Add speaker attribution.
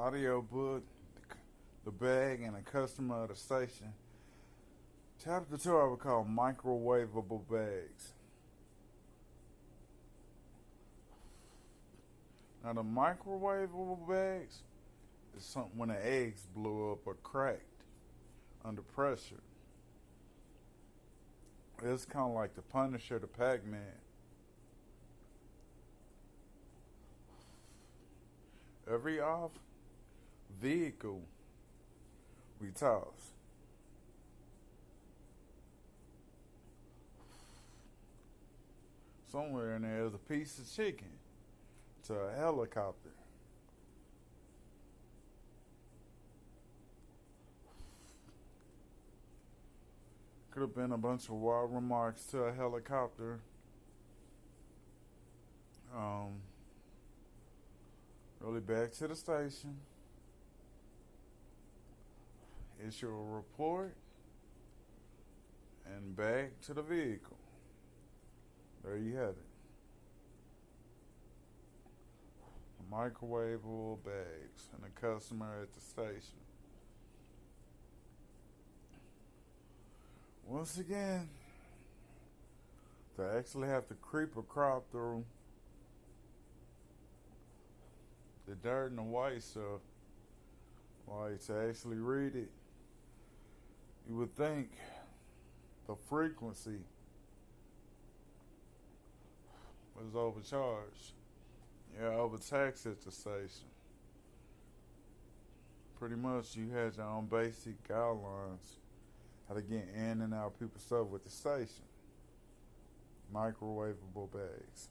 Speaker 1: audiobook, the bag, and a customer of the station. Chapter 2 I would call microwavable bags. Now the microwavable bags is something when the eggs blew up or cracked under pressure. It's kind of like the Punisher, the Pac-Man. Every off vehicle we toss. Somewhere in there is a piece of chicken to a helicopter. Could have been a bunch of wild remarks to a helicopter. Really back to the station. Issue a report. And back to the vehicle. There you have it. Microwavable bags and a customer at the station. Once again, to actually have to creep or crawl through the dirt and the white stuff, like to actually read it, you would think the frequency was overcharged. Yeah, overtaxed at the station. Pretty much you had your own basic guidelines how to get in and out people's stuff with the station. Microwavable bags.